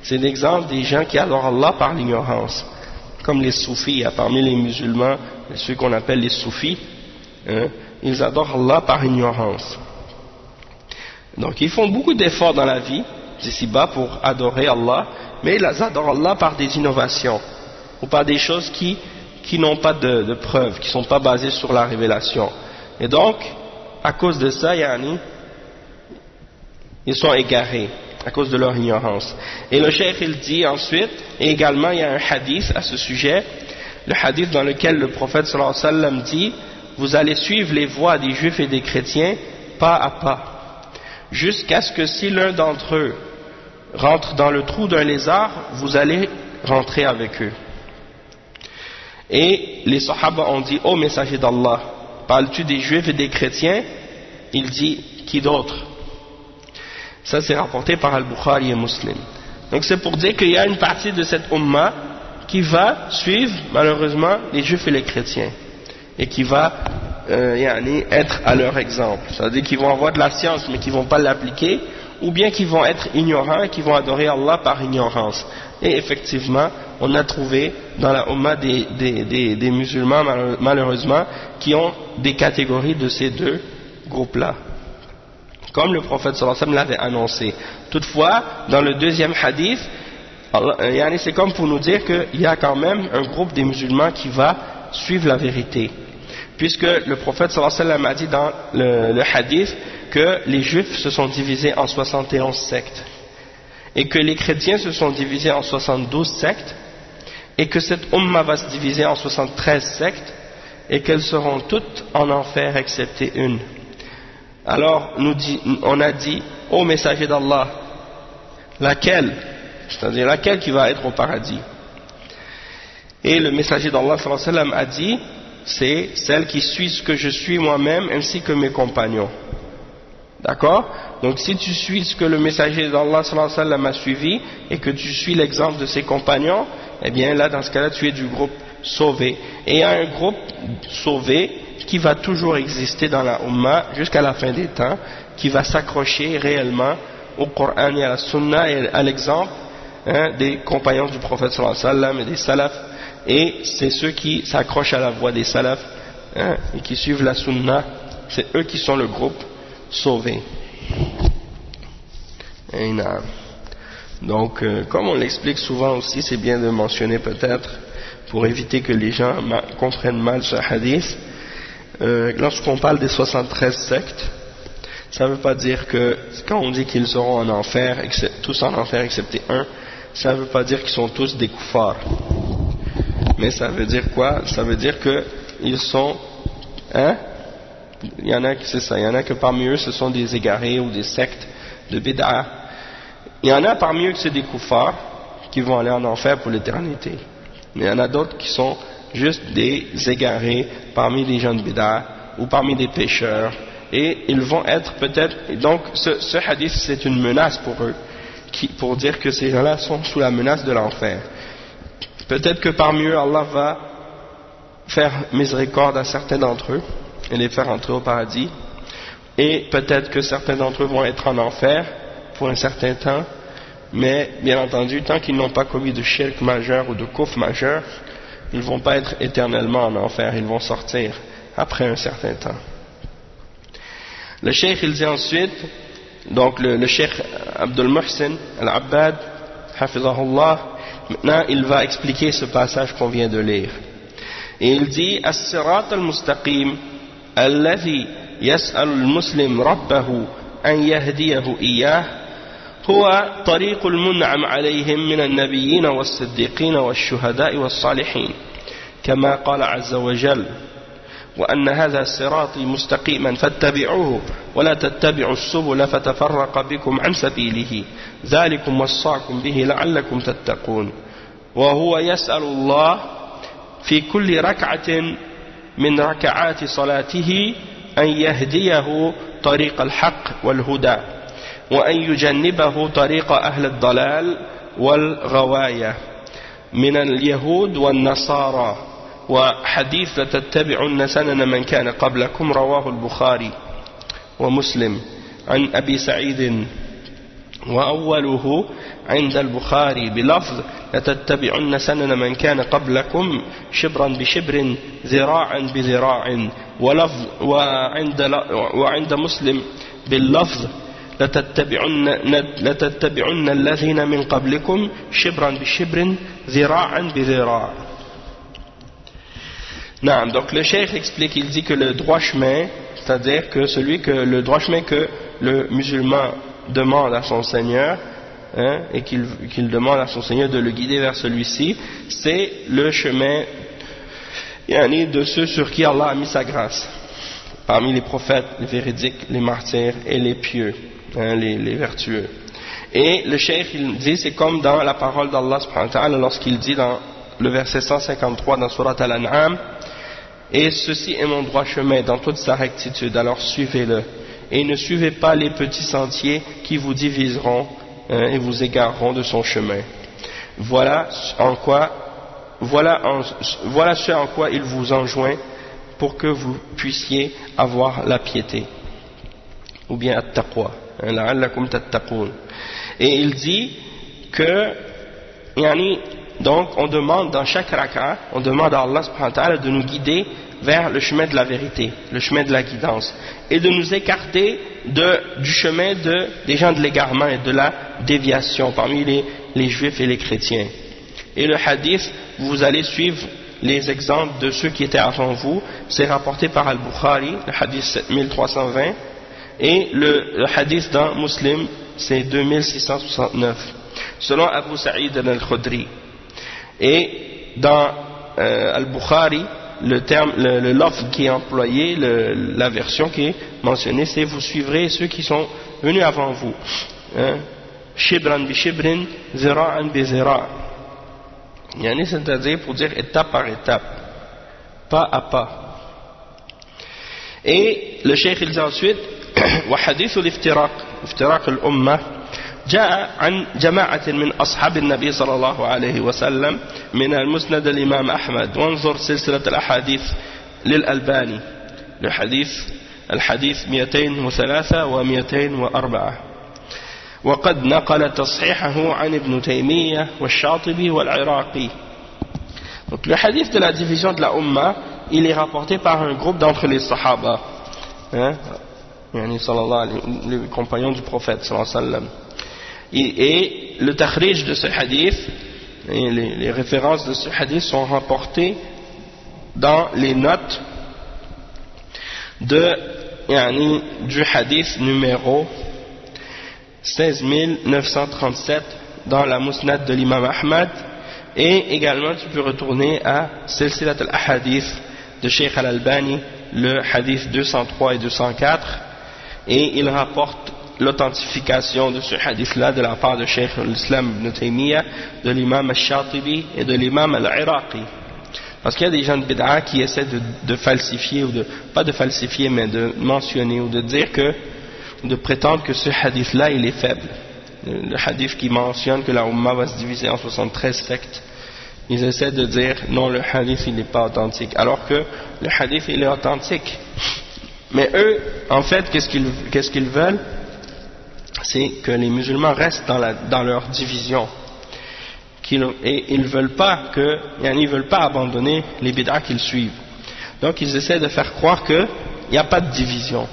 C'est l'exemple des gens qui adorent Allah par l'ignorance. Comme les soufis, parmi les musulmans, ceux qu'on appelle les soufis, hein, ils adorent Allah par ignorance. Donc ils font beaucoup d'efforts dans la vie d'ici-bas pour adorer Allah, mais ils adorent Allah par des innovations, ou par des choses qui n'ont pas de preuves, qui ne sont pas basées sur la révélation. Et donc, à cause de ça, ils sont égarés, à cause de leur ignorance. Et le cheikh il dit ensuite, et également il y a un hadith à ce sujet, le hadith dans lequel le prophète sallallahu alayhi wa sallam dit, vous allez suivre les voies des juifs et des chrétiens pas à pas, jusqu'à ce que si l'un d'entre eux rentre dans le trou d'un lézard, vous allez rentrer avec eux. Et les Sahaba ont dit, ô messager d'Allah, parles-tu des juifs et des chrétiens? Il dit, qui d'autre? Ça c'est rapporté par Al-Bukhari et Muslim. Donc c'est pour dire qu'il y a une partie de cette Ummah qui va suivre malheureusement les juifs et les chrétiens, et qui va être à leur exemple. C'est-à-dire qu'ils vont avoir de la science mais qu'ils ne vont pas l'appliquer, ou bien qu'ils vont être ignorants et qu'ils vont adorer Allah par ignorance. Et effectivement, on a trouvé dans la Ummah des musulmans malheureusement qui ont des catégories de ces deux groupes-là, comme le prophète sallallahu alayhi wa sallam l'avait annoncé. Toutefois, dans le deuxième hadith, c'est comme pour nous dire qu'il y a quand même un groupe des musulmans qui va suivre la vérité, puisque le prophète sallallahu alayhi wa sallam a dit dans le hadith que les juifs se sont divisés en 71 sectes, et que les chrétiens se sont divisés en 72 sectes, et que cette Ummah va se diviser en 73 sectes, et qu'elles seront toutes en enfer excepté une. Alors on a dit, ô messager d'Allah, laquelle, c'est-à-dire laquelle qui va être au paradis? Et le messager d'Allah sallallahu alayhi wa sallam a dit, c'est celle qui suit ce que je suis moi-même ainsi que mes compagnons. D'accord? Donc si tu suis ce que le messager d'Allah sallallahu alayhi wa sallam a suivi et que tu suis l'exemple de ses compagnons, eh bien là dans ce cas-là tu es du groupe sauvé. Et il y a un groupe sauvé qui va toujours exister dans la Ummah jusqu'à la fin des temps, qui va s'accrocher réellement au Coran et à la Sunna et à l'exemple des compagnons du prophète sallallahu alayhi wa sallam et des salafs, et c'est ceux qui s'accrochent à la voie des salafs et qui suivent la Sunna, c'est eux qui sont le groupe sauvé. Et donc comme on l'explique souvent aussi, c'est bien de mentionner peut-être pour éviter que les gens comprennent mal ce hadith, lorsqu'on parle des 73 sectes, ça ne veut pas dire que quand on dit qu'ils seront en enfer, tous en enfer excepté un, ça ne veut pas dire qu'ils sont tous des koufars. Mais ça veut dire quoi? Ça veut dire qu'ils sont, il y en a c'est ça, il y en a que parmi eux ce sont des égarés ou des sectes de bid'a. Il y en a parmi eux que c'est des koufars qui vont aller en enfer pour l'éternité. Mais il y en a d'autres qui sont juste des égarés parmi les gens de bid'a ou parmi des pécheurs. Et ils vont être peut-être, donc ce hadith c'est une menace pour eux, pour dire que ces gens-là sont sous la menace de l'enfer. Peut-être que parmi eux Allah va faire miséricorde à certains d'entre eux et les faire entrer au paradis, et peut-être que certains d'entre eux vont être en enfer pour un certain temps, mais bien entendu tant qu'ils n'ont pas commis de shirk majeur ou de kufr majeur, ils ne vont pas être éternellement en enfer, ils vont sortir après un certain temps. Le cheikh il dit ensuite, donc le cheikh Abdul Muhsin al-Abbad hafizahullah, maintenant il va expliquer ce passage qu'on vient de lire, et il dit as-sirat al-mustaqim alladhi yas'al al-muslim rabbahu an yahdiyahu iyyah huwa tariq al-mun'am alayhim min an-nabiyyin was-siddiqin wash-shuhada'i was-salihin kama qala 'azza wa jalla وأن هذا صراطي مستقيما فاتبعوه ولا تتبعوا السبل فتفرق بكم عن سبيله ذلكم وصاكم به لعلكم تتقون وهو يسأل الله في كل ركعة من ركعات صلاته أن يهديه طريق الحق والهدى وأن يجنبه طريق أهل الضلال والغواية من اليهود والنصارى وحديث لتتبعن سنن من كان قبلكم رواه البخاري ومسلم عن أبي سعيد وأوله عند البخاري بلفظ لتتبعن سنن من كان قبلكم شبرا بشبر ذراعا بذراع وعند مسلم باللفظ لتتبعن الذين من قبلكم شبرا بشبر ذراعا بذراع. Non, donc le cheikh explique, il dit que le droit chemin, c'est-à-dire que le droit chemin que le musulman demande à son Seigneur, et qu'il demande à son Seigneur de le guider vers celui-ci, c'est le chemin de ceux sur qui Allah a mis sa grâce, parmi les prophètes, les véridiques, les martyrs et les pieux, les vertueux. Et le cheikh il dit, c'est comme dans la parole d'Allah subhanahu wa ta'ala lorsqu'il dit dans le verset 153 dans Surat Al-An'am, et ceci est mon droit chemin dans toute sa rectitude, alors suivez-le, et ne suivez pas les petits sentiers qui vous diviseront et vous égareront de son chemin. Voilà ce en quoi il vous enjoint pour que vous puissiez avoir la piété, ou bien at-taqwa, la'allakum tattaqoun. Et il dit que donc on demande dans chaque raka, on demande à Allah subhanahu wa ta'ala de nous guider vers le chemin de la vérité, le chemin de la guidance, et de nous écarter du chemin des gens de l'égarement et de la déviation parmi les juifs et les chrétiens. Et le hadith, vous allez suivre les exemples de ceux qui étaient avant vous, c'est rapporté par Al-Bukhari, le hadith 7320, et le hadith dans Muslim, c'est 2669, selon Abu Sa'id al-Khudri. Et dans Al-Bukhari, le lafz qui est employé, la version qui est mentionnée, c'est vous suivrez ceux qui sont venus avant vous. Shibran bi shibrin, zira'an bi zira'. C'est-à-dire pour dire étape par étape, pas à pas. Et le cheikh il dit ensuite, wa hadith al-iftiraq al-ummah جاء عن جماعة من أصحاب النبي صلى الله عليه وسلم من المسند الإمام أحمد وانظر سلسلة الأحاديث للألباني الحديث 203 و204 وقد نقل تصحيحه عن ابن تيمية والشاطبي والعراقي. Donc le hadith de la division de la Ummah, il est rapporté par un groupe d'entre les Sahaba, les compagnons du prophète sallallahu alayhi wa sallam. Et le takhrij de ce hadith, et les références de ce hadith sont rapportées dans les notes du hadith numéro 16937 dans la Musnad de l'imam Ahmad, et également tu peux retourner à Silsilat al-Ahadith de Sheikh al-Albani, le hadith 203 et 204, et il rapporte l'authentification de ce hadith-là de la part de Sheikh al-Islam ibn Taymiyyah, de l'imam al-Shatibi et de l'imam al-Iraqi. Parce qu'il y a des gens de bid'a qui essaient de falsifier, ou pas de falsifier, mais de mentionner ou de dire de prétendre que ce hadith-là il est faible. Le hadith qui mentionne que la Ummah va se diviser en 73 sectes, ils essaient de dire non, le hadith il n'est pas authentique, alors que le hadith il est authentique. Mais eux, en fait, qu'est-ce qu'ils veulent? C'est que les musulmans restent dans leur division. Et ils ne veulent pas abandonner les bid'ah qu'ils suivent. Donc ils essaient de faire croire qu'il n'y a pas de division.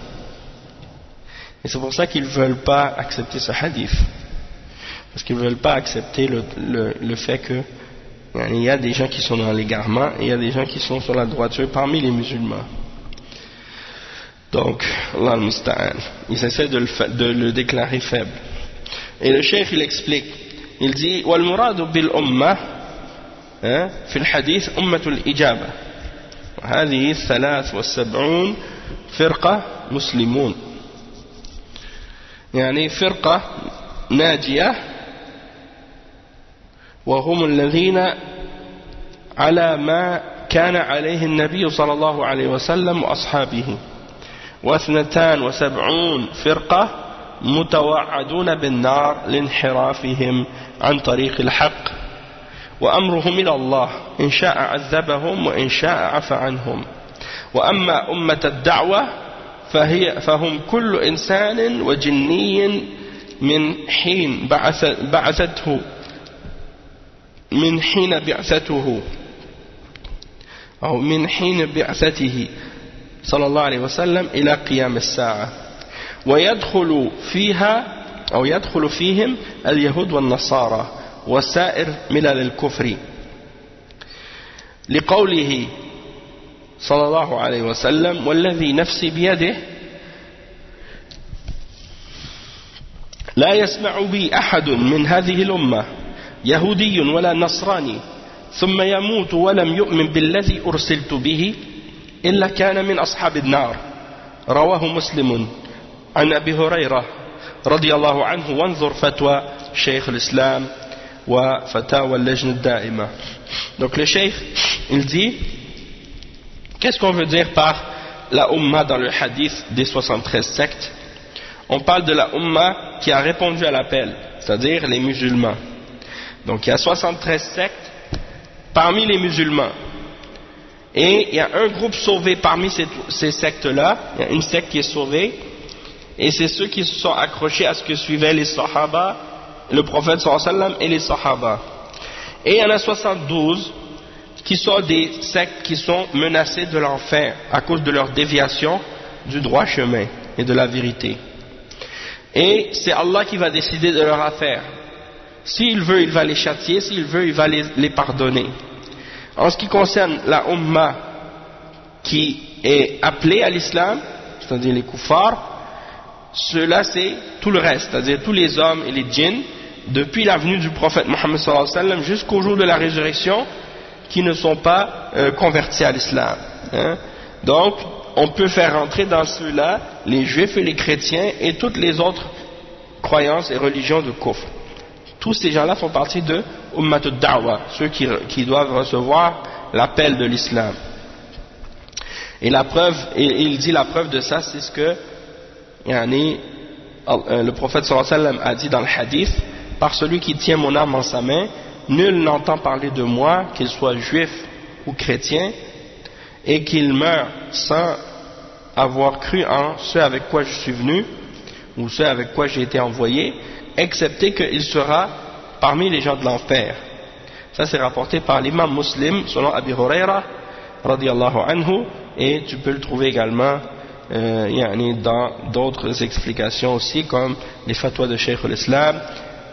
Et c'est pour ça qu'ils ne veulent pas accepter ce hadith. Parce qu'ils ne veulent pas accepter le fait que il y a des gens qui sont dans l'égarement et il y a des gens qui sont sur la droiture parmi les musulmans. Donc, Allah al-Musta'an, ils essaient de le déclarer faible. Et le cheikh il explique, il dit وَالْمُرَادُ بِالْأُمَّةِ في الحديث أمة الإجابة هذه 73 فرقة مسلمون، يعني فرقة ناجية وهم الذين على ما كان عليه النبي صلى الله عليه وسلم وأصحابه، و72 فرقة متوعدون بالنار لانحرافهم عن طريق الحق، وأمرهم إلى الله إن شاء عذبهم وإن شاء عفى عنهم. وأما أمة الدعوة فهم كل إنسان وجني من حين بعثته صلى الله عليه وسلم إلى قيام الساعة، ويدخل فيهم اليهود والنصارى وسائر ملل الكفر، لقوله صلى الله عليه وسلم والذي نفسي بيده لا يسمع بي أحد من هذه الأمة يهودي ولا نصراني ثم يموت ولم يؤمن بالذي أرسلت به إلا كان من أصحاب النار. رواه مسلم عن أبي هريرة رضي الله عنه وانظر فتوى شيخ الإسلام وفتاوى اللجنة الدائمة. Donc le cheikh il dit, qu'est-ce qu'on veut dire par la Ummah dans le hadith des 73 sectes? On parle de la Ummah qui a répondu à l'appel, c'est-à-dire les musulmans. Donc il y a 73 sectes parmi les musulmans. Et il y a un groupe sauvé parmi ces sectes-là, il y a une secte qui est sauvée, et c'est ceux qui se sont accrochés à ce que suivaient les Sahaba, le prophète sallallahu alayhi wa sallam et les Sahaba. Et il y en a 72 qui sont des sectes qui sont menacées de l'enfer à cause de leur déviation du droit chemin et de la vérité. Et c'est Allah qui va décider de leur affaire. S'il veut, il va les châtier, s'il veut, il va les pardonner. En ce qui concerne la Ummah qui est appelée à l'islam, c'est-à-dire les kuffars, cela c'est tout le reste, c'est-à-dire tous les hommes et les djinns, depuis la venue du prophète Mohammed sallallahu alayhi wa sallam jusqu'au jour de la résurrection, qui ne sont pas convertis à l'islam. Donc, on peut faire rentrer dans ceux-là les juifs et les chrétiens et toutes les autres croyances et religions de kufr. Tous ces gens-là font partie de Ummat al-Da'wa, ceux qui doivent recevoir l'appel de l'islam. Et la preuve, il dit la preuve de ça, c'est ce que le prophète sallallahu alayhi wa sallam a dit dans le hadith, par celui qui tient mon âme en sa main, nul n'entend parler de moi, qu'il soit juif ou chrétien, et qu'il meure sans avoir cru en ce avec quoi je suis venu, ou ce avec quoi j'ai été envoyé, excepté qu'il sera parmi les gens de l'enfer. Ça c'est rapporté par l'imam Muslim selon Abi Huraira radiyallahu anhu, et tu peux le trouver également dans d'autres explications aussi, comme les fatwas de Cheikh al-Islam,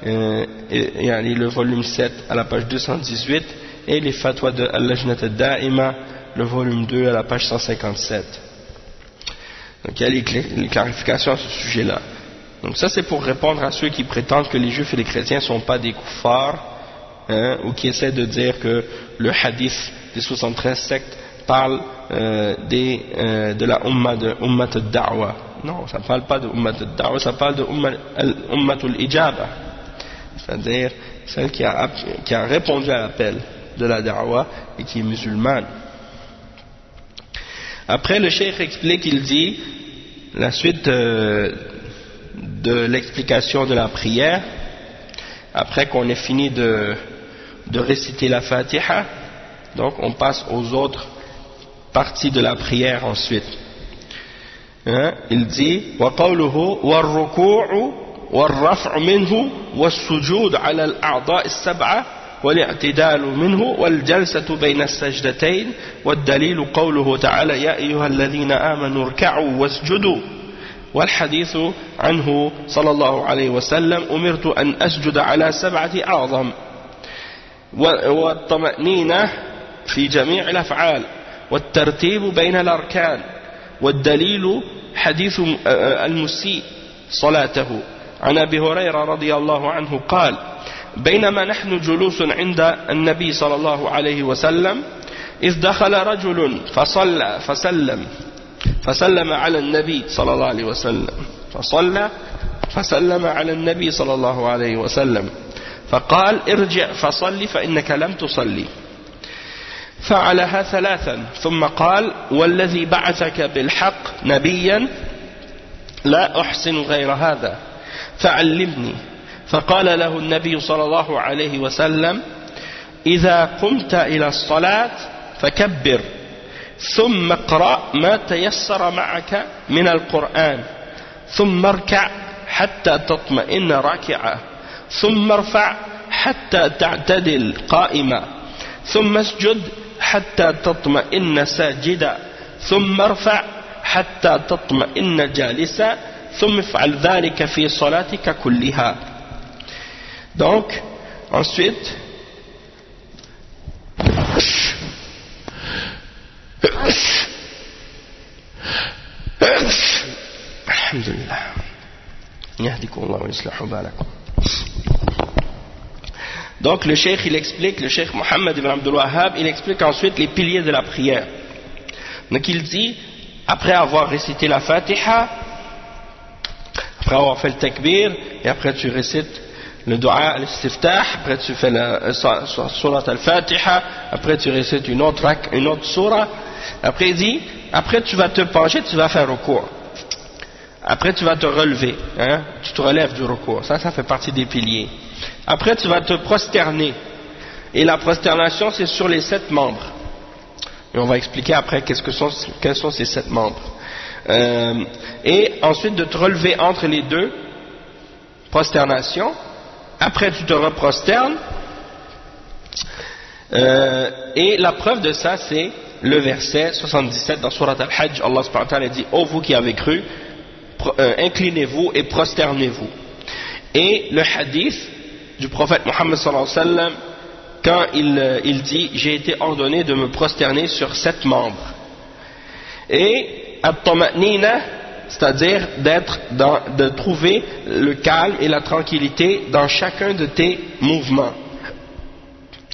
le volume 7 à la page 218, et les fatwas de Al-Lajnat al-Da'ima, le volume 2 à la page 157. Donc il y a les clarifications à ce sujet-là. Donc ça c'est pour répondre à ceux qui prétendent que les juifs et les chrétiens ne sont pas des kuffars, ou qui essaient de dire que le hadith des 73 sectes parle de la ummat al-da'wa. Non, ça ne parle pas de ummat al-da'wa, ça parle de ummat al-ijaba, c'est-à-dire celle qui a répondu à l'appel de la da'wa et qui est musulmane. Après le cheikh explique, il dit la suite de l'explication de la prière, après qu'on ait fini de réciter la Fatiha, donc on passe aux autres partie de la prière ensuite. Il dit وَقَوْلُهُ وَالرُّكُوعُ وَالرَّفْعُ مِنْهُ وَالسُّجُودُ عَلَى الْأَعْضَاءِ السَّبْعَةِ والاعتدال منه والجلسة بين السجدتين والدليل قوله تعالى يا أيها الذين آمنوا اركعوا واسجدوا والحديث عنه صلى الله عليه وسلم أمرت أن أسجد على 7 أعظم والطمأنينة في جميع الأفعال والترتيب بين الأركان والدليل حديث المسيء صلاته عن أبي هريرة رضي الله عنه قال بينما نحن جلوس عند النبي صلى الله عليه وسلم إذ دخل رجل فصلى فسلم على النبي صلى الله عليه وسلم فسلم على النبي صلى الله عليه وسلم فقال ارجع فصلي فإنك لم تصلي فعلها 3 ثم قال والذي بعثك بالحق نبيا لا أحسن غير هذا فعلمني فقال له النبي صلى الله عليه وسلم إذا قمت إلى الصلاة فكبر ثم اقرأ ما تيسر معك من القرآن ثم اركع حتى تطمئن راكعا ثم ارفع حتى تعتدل قائما ثم اسجد حتى تطمئن ساجدا ثم ارفع حتى تطمئن جالسا ثم افعل ذلك في صلاتك كلها. Donc, ensuite, alhamdulillah, yahdikumullah wa yuslihu balakum. Donc le cheikh il explique, le cheikh Mohammed ibn Abdul Wahhab, il explique ensuite les piliers de la prière. Donc il dit, après avoir récité la Fatiha, après avoir fait le takbir, et après tu récites le dua al-istiftah, après tu fais la surat al-Fatiha, après tu récites une autre surah, après il dit, après tu vas te pencher, tu vas faire recours. Après tu vas te relever, tu te relèves du recours, ça fait partie des piliers. Après tu vas te prosterner, et la prosternation c'est sur les 7 membres, et on va expliquer après quels sont ces 7 membres, et ensuite de te relever entre les 2 prosternations. Après tu te reprosternes, et la preuve de ça c'est le verset 77 dans Surat Al-Hajj. Allah subhanahu wa ta'ala dit ô vous qui avez cru, inclinez-vous et prosternez-vous. Et le hadith du prophète Mohammed sallallahu alayhi wa sallam, quand il dit j'ai été ordonné de me prosterner sur 7 membres, et at-tama'nina, c'est-à-dire de trouver le calme et la tranquillité dans chacun de tes mouvements.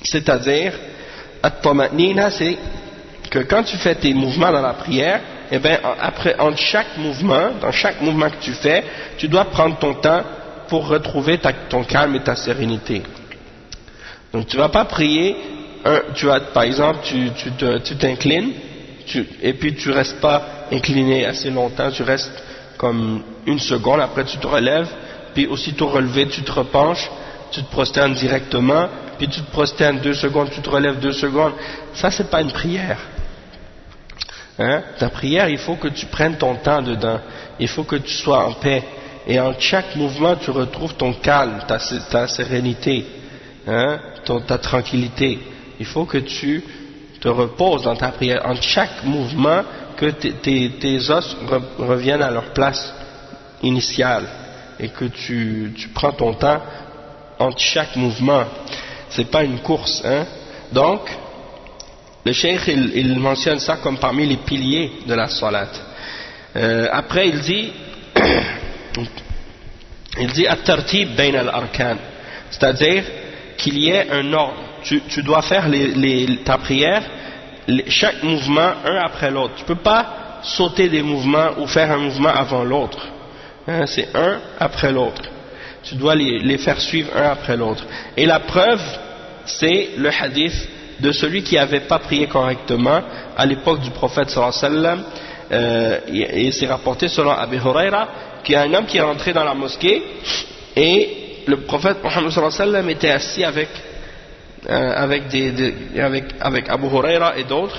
C'est-à-dire at-tama'nina, c'est que quand tu fais tes mouvements dans la prière, et bien entre chaque mouvement, dans chaque mouvement que tu fais, tu dois prendre ton temps pour retrouver ton calme et ta sérénité. Donc tu ne vas pas prier, par exemple tu t'inclines, et puis tu ne restes pas incliné assez longtemps, tu restes comme une seconde, après tu te relèves, puis aussitôt relevé, tu te repenches, tu te prosternes directement, puis tu te prosternes 2 secondes, tu te relèves 2 secondes. Ça, c'est pas une prière. Hein? Ta prière, il faut que tu prennes ton temps dedans. Il faut que tu sois en paix. Et en chaque mouvement, tu retrouves ton calme, ta sérénité, hein? Ta tranquillité. Il faut que tu te reposes dans ta prière. En chaque mouvement, que tes os reviennent à leur place initiale. Et que tu prends ton temps entre chaque mouvement. C'est pas une course, hein? Donc, le cheikh il mentionne ça comme parmi les piliers de la salat. Après il dit at-tartib bayn al-arkan, c'est-à-dire qu'il y ait un ordre. Tu dois faire ta prière, chaque mouvement un après l'autre. Tu peux pas sauter des mouvements ou faire un mouvement avant l'autre, hein? C'est un après l'autre. Tu dois les faire suivre un après l'autre. Et la preuve, c'est le hadith de celui qui n'avait pas prié correctement à l'époque du prophète sallallahu alayhi wa sallam, et c'est rapporté selon Abu Huraira qu'il y a un homme qui est rentré dans la mosquée et le prophète Muhammad sallallahu alayhi wa sallam était assis avec Abu Huraira et d'autres.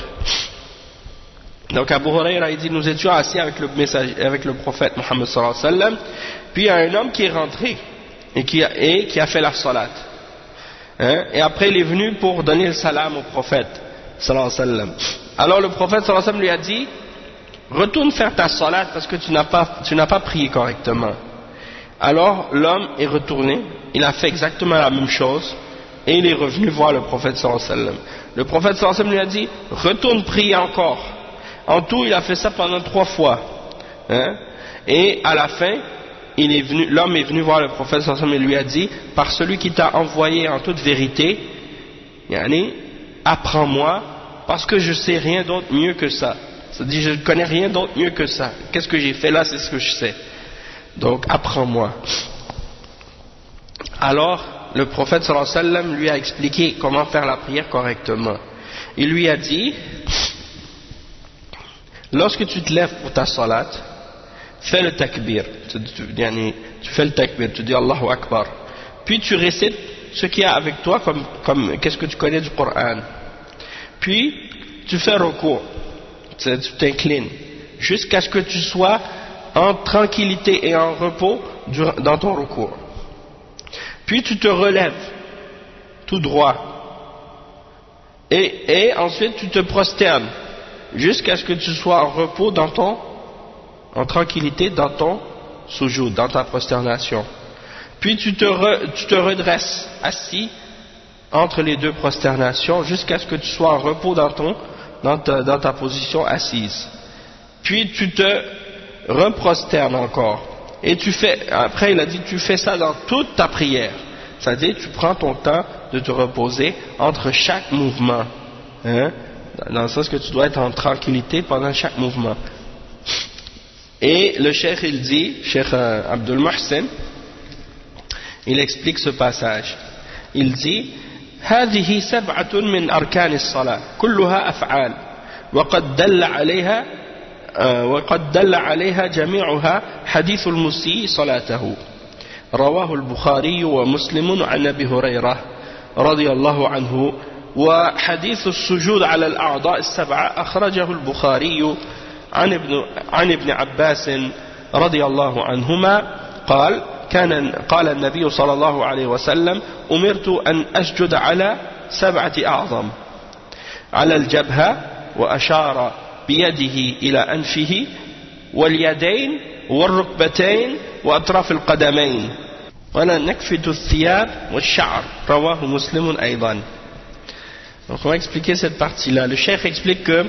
Donc Abu Huraira il dit nous étions assis avec le prophète Muhammad sallallahu alayhi wa sallam, puis il y a un homme qui est rentré et qui a fait la salat. Hein? Et après il est venu pour donner le salam au prophète sallallahu alayhi wa sallam. Alors le prophète sallallahu alayhi wa sallam lui a dit retourne faire ta salat parce que tu n'as pas prié correctement. Alors l'homme est retourné, il a fait exactement la même chose et il est revenu voir le prophète sallallahu alayhi wa sallam. Le prophète sallallahu alayhi wa sallam lui a dit retourne prier encore. En tout il a fait ça pendant 3 fois, hein? Et à la fin l'homme est venu voir le prophète sallallahu alayhi wa sallam et lui a dit par celui qui t'a envoyé en toute vérité, yani, apprends-moi parce que je sais rien d'autre mieux que ça. C'est-à-dire je ne connais rien d'autre mieux que ça. Qu'est-ce que j'ai fait là, c'est ce que je sais. Donc apprends-moi. Alors le prophète sallallahu alayhi wa sallam lui a expliqué comment faire la prière correctement. Il lui a dit lorsque tu te lèves pour ta salat, fais le takbir, tu fais le takbir, tu dis Allahu Akbar, puis tu récites ce qu'il y a avec toi comme qu'est-ce que tu connais du Coran, puis tu fais recours, tu t'inclines jusqu'à ce que tu sois en tranquillité et en repos dans ton recours, puis tu te relèves tout droit et ensuite tu te prosternes jusqu'à ce que tu sois en repos en tranquillité dans ton soujoud, dans ta prosternation. Puis tu te redresses assis entre les 2 prosternations jusqu'à ce que tu sois en repos dans ta position assise. Puis tu te reprosternes encore. Et après il a dit tu fais ça dans toute ta prière. C'est-à-dire tu prends ton temps de te reposer entre chaque mouvement. Hein? Dans le sens que tu dois être en tranquillité pendant chaque mouvement. Et le cheikh il dit, cheikh Abdul Muhsin, il explique ce passage. Il dit هذه 7 من أركان الصلاة كلها أفعال وقد دل عليها جميعها حديث المسيء صلاته رواه البخاري ومسلم عن أبي هريرة رضي الله عنه وحديث السجود على الأعضاء 7 أخرجه البخاري عن ابن عباس رضي الله عنهما قال النبي صلى الله عليه وسلم أمرت أن أسجد على 7 أعظم على الجبهة وأشار بيده إلى أنفه واليدين والركبتين وأطراف القدمين ولا نكفت الثياب والشعر رواه مسلم أيضا. Donc on va expliquer cette partie-là. Le cheikh explique que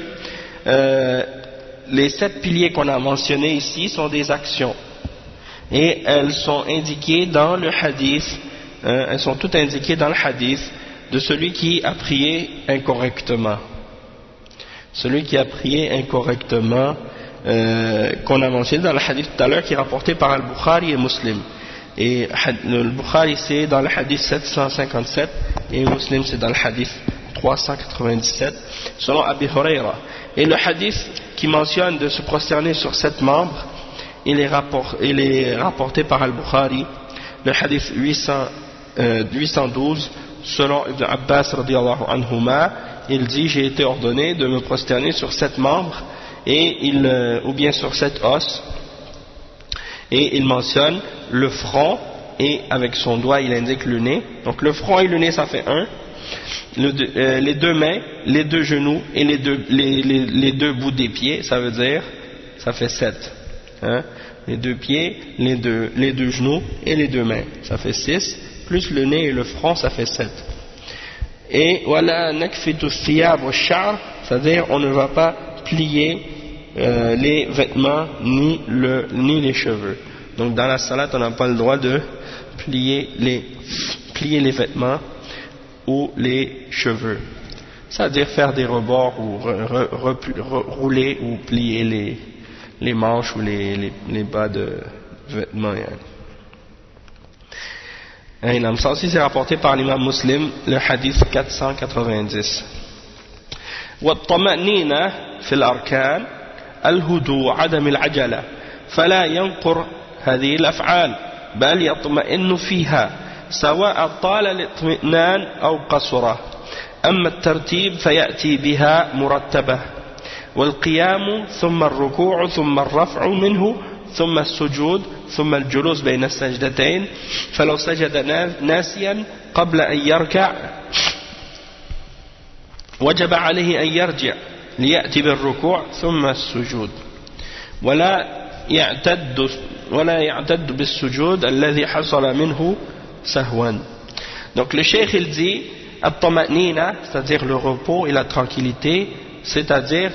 les 7 piliers qu'on a mentionnés ici sont des actions et elles sont indiquées dans le hadith, elles sont toutes indiquées dans le hadith de celui qui a prié incorrectement. Celui qui a prié incorrectement, qu'on a mentionné dans le hadith tout à l'heure, qui est rapporté par Al-Bukhari et Muslim. Et le Bukhari c'est dans le hadith 757 et Muslim c'est dans le hadith 397 selon Abi Huraira. Et le hadith qui mentionne de se prosterner sur 7 membres, il est rapporté par Al-Bukhari, le hadith 812, selon Ibn Abbas radiyallahu anhuma, il dit: j'ai été ordonné de me prosterner sur 7 membres, ou bien sur 7 os, et il mentionne le front, et avec son doigt il indique le nez. Donc le front et le nez, ça fait 1, les 2 mains, les 2 genoux et les deux bouts des pieds, ça veut dire, ça fait 7, hein? Les 2 pieds, les deux genoux et les 2 mains, ça fait 6, plus le nez et le front, ça fait 7. Et voilà, nakfitu thiyab wa sha'r, c'est-à-dire on ne va pas plier les vêtements ni les cheveux. Donc dans la salat, on n'a pas le droit de plier les vêtements ou les cheveux, c'est-à-dire faire des rebords ou rouler ou plier les manches ou les bas de vêtements. Ça aussi c'est rapporté par l'imam Muslim, le hadith 490. والطمأنينة في الأركان الهدوء عدم العجلة فلا ينقر هذه الأفعال بل يطمئن فيها سواء طال الاطمئنان أو قصره. أما الترتيب فيأتي بها مرتبة، والقيام ثم الركوع ثم الرفع منه ثم السجود ثم الجلوس بين السجدتين، فلو سجد ناسيا قبل أن يركع وجب عليه أن يرجع ليأتي بالركوع ثم السجود، ولا يعتد بالسجود الذي حصل منه سهوا. Donc le cheikh il dit at-tama'nina, c'est-à-dire le repos et la tranquillité, c'est-à-dire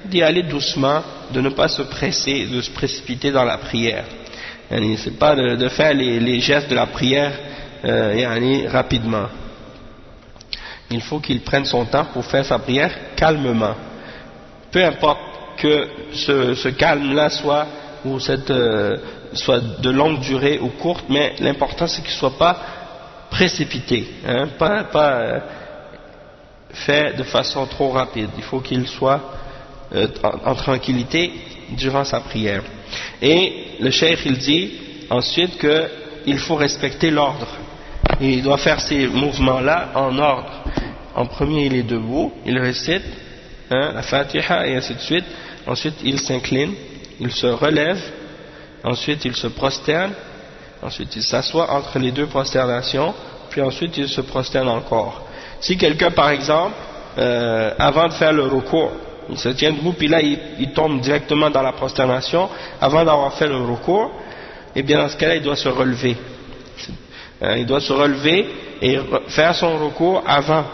d'y aller doucement, de ne pas se presser, de se précipiter dans la prière. C'est pas de faire les gestes de la prière rapidement. Il faut qu'il prenne son temps pour faire sa prière calmement. Peu importe que ce calme-là soit de longue durée ou courte, mais l'important c'est qu'il ne soit pas précipité, hein, pas fait de façon trop rapide. Il faut qu'il soit en tranquillité durant sa prière. Et le cheikh il dit ensuite qu'il faut respecter l'ordre. Il doit faire ces mouvements-là en ordre. En premier, il est debout, il récite la Fatiha et ainsi de suite. Ensuite, il s'incline, il se relève. Ensuite, il se prosterne. Ensuite, il s'assoit entre les 2 prosternations. Puis ensuite, il se prosterne encore. Si quelqu'un, par exemple, avant de faire le recours, il se tient debout, puis là, il tombe directement dans la prosternation, avant d'avoir fait le recours, et bien dans ce cas-là, il doit se relever. Il doit se relever et faire son recours avant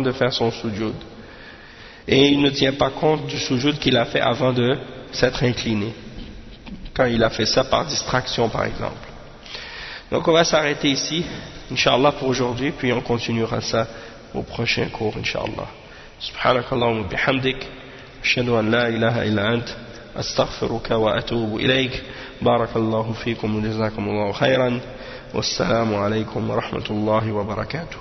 de faire son sujoud. Et il ne tient pas compte du sujoud qu'il a fait avant de s'être incliné, quand il a fait ça par distraction par exemple. Donc on va s'arrêter ici, Inch'Allah, pour aujourd'hui, puis on continuera ça au prochain cours, Inch'Allah. Subhanakallahumma bihamdik, ashhadu an la ilaha illa ant, astaghfiruka wa atubu ilayk. Barakallahu fikum wa jazakumullahu khairan. Wassalamu alaykum wa rahmatullahi wa barakatuh.